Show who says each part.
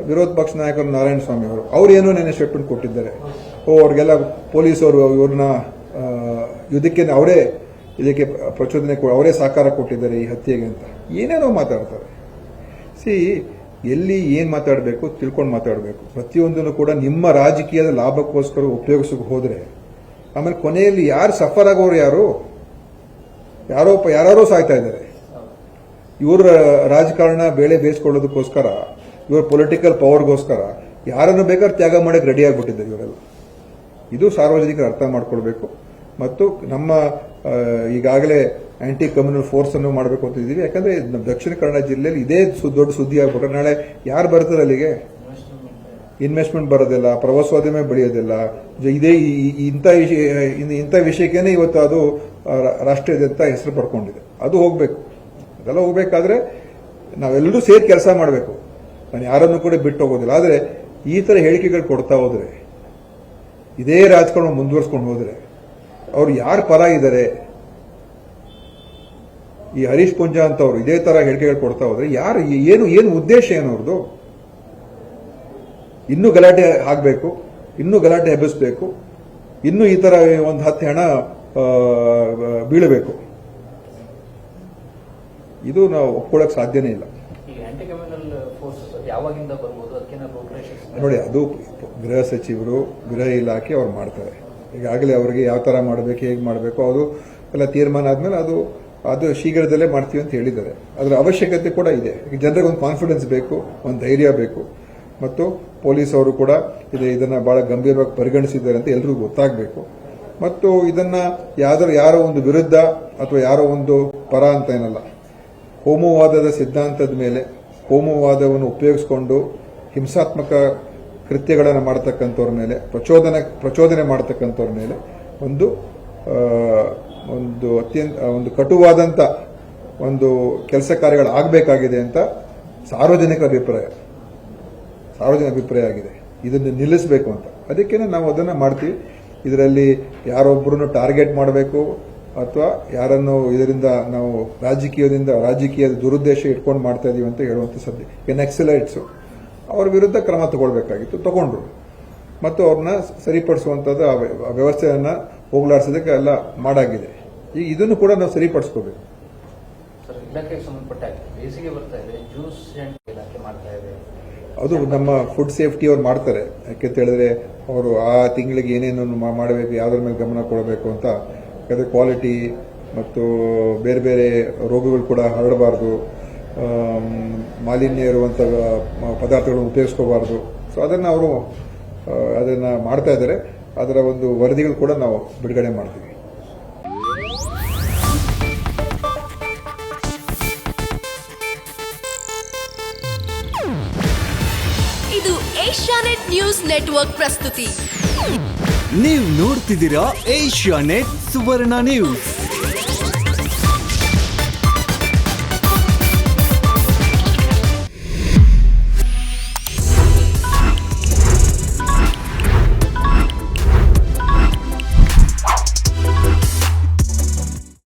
Speaker 1: ವಿರೋಧ ಪಕ್ಷ ನಾಯಕರು ನಾರಾಯಣ ಸ್ವಾಮಿ ಅವರು ಏನೋ ನೆನೆ ಸ್ಟೇಟ್ಮೆಂಟ್ ಕೊಟ್ಟಿದ್ದಾರೆ. ಅವ್ರಿಗೆಲ್ಲ ಪೊಲೀಸರು ಇವ್ರನ್ನ ಯುದ್ಧಕ್ಕೆ ಇದಕ್ಕೆ ಪ್ರಚೋದನೆ ಅವರೇ ಸಹಕಾರ ಕೊಟ್ಟಿದ್ದಾರೆ ಈ ಹತ್ಯೆಗೆ ಅಂತ ಏನೇನೋ ಮಾತಾಡ್ತಾರೆ. ಎಲ್ಲಿ ಏನು ಮಾತಾಡಬೇಕು ತಿಳ್ಕೊಂಡು ಮಾತಾಡಬೇಕು. ಪ್ರತಿಯೊಂದನ್ನು ಕೂಡ ನಿಮ್ಮ ರಾಜಕೀಯದ ಲಾಭಕ್ಕೋಸ್ಕರ ಉಪಯೋಗಿಸಕ್ಕೆ ಹೋದ್ರೆ ಆಮೇಲೆ ಕೊನೆಯಲ್ಲಿ ಯಾರು ಸಫರ್ ಆಗೋರು ಯಾರೋ ಸಾಯ್ತಾ ಇದ್ದಾರೆ. ಇವ್ರ ರಾಜಕಾರಣ ಬೇಳೆ ಬೇಯಿಸ್ಕೊಳ್ಳೋದಕ್ಕೋಸ್ಕರ ಇವ್ರ ಪೊಲಿಟಿಕಲ್ ಪವರ್ಗೋಸ್ಕರ ಯಾರನ್ನು ಬೇಕಾದ್ರೆ ತ್ಯಾಗ ಮಾಡಕ್ಕೆ ರೆಡಿ ಆಗಿಬಿಟ್ಟಿದ್ದಾರೆ ಇವರೆಲ್ಲ. ಇದು ಸಾರ್ವಜನಿಕರು ಅರ್ಥ ಮಾಡ್ಕೊಳ್ಬೇಕು. ಮತ್ತು ನಮ್ಮ ಈಗಾಗಲೇ ಆಂಟಿ ಕಮ್ಯುನಲ್ ಫೋರ್ಸ್ ಅನ್ನು ಮಾಡಬೇಕು ಅಂತ ಇದ್ದೀವಿ. ಯಾಕಂದ್ರೆ ದಕ್ಷಿಣ ಕನ್ನಡ ಜಿಲ್ಲೆಯಲ್ಲಿ ಇದೇ ದೊಡ್ಡ ಸುದ್ದಿ ಆಗ್ಬಿಟ್ರೆ ನಾಳೆ ಯಾರು ಬರ್ತಾರೆ ಅಲ್ಲಿಗೆ? ಇನ್ವೆಸ್ಟ್ಮೆಂಟ್ ಬರೋದಿಲ್ಲ, ಪ್ರವಾಸೋದ್ಯಮ ಬೆಳೆಯೋದಿಲ್ಲ. ಇದೇ ಇಂಥ ವಿಷಯಕ್ಕೇನೆ ಇವತ್ತು ಅದು ರಾಷ್ಟ್ರೀಯದಂತ ಹೆಸರು ಪಡ್ಕೊಂಡಿದೆ. ಅದು ಹೋಗ್ಬೇಕು. ಅದೆಲ್ಲ ಹೋಗ್ಬೇಕಾದ್ರೆ ನಾವೆಲ್ಲರೂ ಸೇರಿ ಕೆಲಸ ಮಾಡಬೇಕು. ನಾನು ಯಾರನ್ನು ಕೂಡ ಬಿಟ್ಟು ಹೋಗೋದಿಲ್ಲ. ಆದರೆ ಈ ತರ ಹೇಳಿಕೆಗಳು ಕೊಡ್ತಾ ಹೋದ್ರೆ, ಇದೇ ರಾಜಕಾರಣ ಮುಂದುವರ್ಸ್ಕೊಂಡು ಹೋದ್ರೆ ಅವ್ರು ಯಾರು ಪರ ಇದ್ದಾರೆ? ಈ ಹರೀಶ್ ಪುಂಜಾ ಅಂತವ್ರು ಇದೇ ತರ ಹೇಳಿಕೆಗಳು ಕೊಡ್ತಾ ಹೋದ್ರೆ ಯಾರು ಏನು ಉದ್ದೇಶ ಏನು ಅವ್ರದ್ದು? ಇನ್ನೂ ಗಲಾಟೆ ಆಗ್ಬೇಕು, ಇನ್ನೂ ಗಲಾಟೆ ಎಬ್ಬಿಸ್ಬೇಕು, ಇನ್ನೂ ಈ ತರ ಒಂದು 10 ಹೆಣ ಬೀಳಬೇಕು. ಇದು ನಾವು ಒಪ್ಕೊಳ್ಳೋಕೆ ಸಾಧ್ಯನೇ ಇಲ್ಲ. ನೋಡಿ, ಅದು ಗೃಹ ಸಚಿವರು, ಗೃಹ ಇಲಾಖೆ ಅವ್ರು ಮಾಡ್ತಾರೆ. ಈಗಾಗಲೇ ಅವರಿಗೆ ಯಾವ ತರ ಮಾಡಬೇಕು, ಹೇಗೆ ಮಾಡಬೇಕು ಅದು ಎಲ್ಲ ತೀರ್ಮಾನ ಆದ್ಮೇಲೆ ಅದು ಶೀಘ್ರದಲ್ಲೇ ಮಾಡ್ತೀವಿ ಅಂತ ಹೇಳಿದ್ದಾರೆ. ಅದರ ಅವಶ್ಯಕತೆ ಕೂಡ ಇದೆ. ಜನರಿಗೆ ಒಂದು ಕಾನ್ಫಿಡೆನ್ಸ್ ಬೇಕು, ಒಂದು ಧೈರ್ಯ ಬೇಕು. ಮತ್ತು ಪೊಲೀಸ್ ಅವರು ಕೂಡ ಇದನ್ನ ಬಹಳ ಗಂಭೀರವಾಗಿ ಪರಿಗಣಿಸಿದ್ದಾರೆ ಅಂತ ಎಲ್ರಿಗೂ ಗೊತ್ತಾಗಬೇಕು. ಮತ್ತು ಇದನ್ನ ಯಾರೋ ಒಂದು ವಿರುದ್ಧ ಅಥವಾ ಯಾರೋ ಒಂದು ಪರ ಅಂತ ಏನಲ್ಲ, ಕೋಮುವಾದದ ಸಿದ್ಧಾಂತದ ಮೇಲೆ ಕೋಮುವಾದವನ್ನು ಉಪಯೋಗಿಸಿಕೊಂಡು ಹಿಂಸಾತ್ಮಕ ಕೃತ್ಯಗಳನ್ನು ಮಾಡತಕ್ಕಂಥವ್ರ ಮೇಲೆ, ಪ್ರಚೋದನೆ ಮಾಡತಕ್ಕಂಥವ್ರ ಮೇಲೆ ಒಂದು ಕಟುವಾದಂತ ಒಂದು ಕೆಲಸ ಕಾರ್ಯಗಳು ಆಗಬೇಕಾಗಿದೆ ಅಂತ ಸಾರ್ವಜನಿಕ ಅಭಿಪ್ರಾಯ ಆಗಿದೆ. ಇದನ್ನು ನಿಲ್ಲಿಸಬೇಕು ಅಂತ. ಅದಕ್ಕೇನೆ ನಾವು ಅದನ್ನ ಮಾಡ್ತೀವಿ. ಇದರಲ್ಲಿ ಯಾರೊಬ್ಬರನ್ನು ಟಾರ್ಗೆಟ್ ಮಾಡಬೇಕು ಅಥವಾ ಯಾರನ್ನು ಇದರಿಂದ ನಾವು ರಾಜಕೀಯದ ದುರುದ್ದೇಶ ಇಟ್ಕೊಂಡು ಮಾಡ್ತಾ ಇದೀವಿ ಅಂತ ಹೇಳುವಂತ ಸದ್ಯ ನಕ್ಸಲೈಟ್ಸ್ ಅವ್ರ ವಿರುದ್ಧ ಕ್ರಮ ತಗೊಂಡ್ರು ಮತ್ತು ಅವ್ರನ್ನ ಸರಿಪಡಿಸುವಂತದ್ದು ಆ ವ್ಯವಸ್ಥೆಯನ್ನ ಹೋಗಲಾಡಿಸೋದಕ್ಕೆ ಎಲ್ಲ ಮಾಡಾಗಿದೆ. ಈಗ ಇದನ್ನು ಕೂಡ ನಾವು ಸರಿಪಡಿಸ್ಕೋಬೇಕು. ಅದು ನಮ್ಮ ಫುಡ್ ಸೇಫ್ಟಿ ಅವ್ರು ಮಾಡ್ತಾರೆ. ಯಾಕೆಂತ ಹೇಳಿದ್ರೆ ಅವರು ಆ ತಿಂಗಳಿಗೆ ಏನೇನು ಮಾಡಬೇಕು, ಯಾವ್ದ್ರ ಮೇಲೆ ಗಮನ ಕೊಡಬೇಕು ಅಂತ. ಯಾಕಂದ್ರೆ ಕ್ವಾಲಿಟಿ ಮತ್ತು ಬೇರೆ ಬೇರೆ ರೋಗಗಳು ಕೂಡ ಹರಡಬಾರ್ದು, ಮಾಲಿನ್ಯ ಇರುವಂತ ಪದಾರ್ಥಗಳನ್ನು ಉಪಯೋಗಿಸ್ಕೋಬಾರ್ದು. ಸೊ ಅದನ್ನ ಮಾಡ್ತಾ ಇದ್ದಾರೆ. ಅದರ ಒಂದು ವರದಿಗಳು ಕೂಡ ನಾವು ಬಿಡುಗಡೆ ಮಾಡ್ತೀವಿ.
Speaker 2: ಇದು ಏಷ್ಯಾನೆಟ್ ನ್ಯೂಸ್ ನೆಟ್ವರ್ಕ್ ಪ್ರಸ್ತುತಿ.
Speaker 3: ನೀವು ನೋಡ್ತಿದ್ದೀರಾ ಏಷ್ಯಾನೆಟ್ ಸುವರ್ಣ ನ್ಯೂಸ್.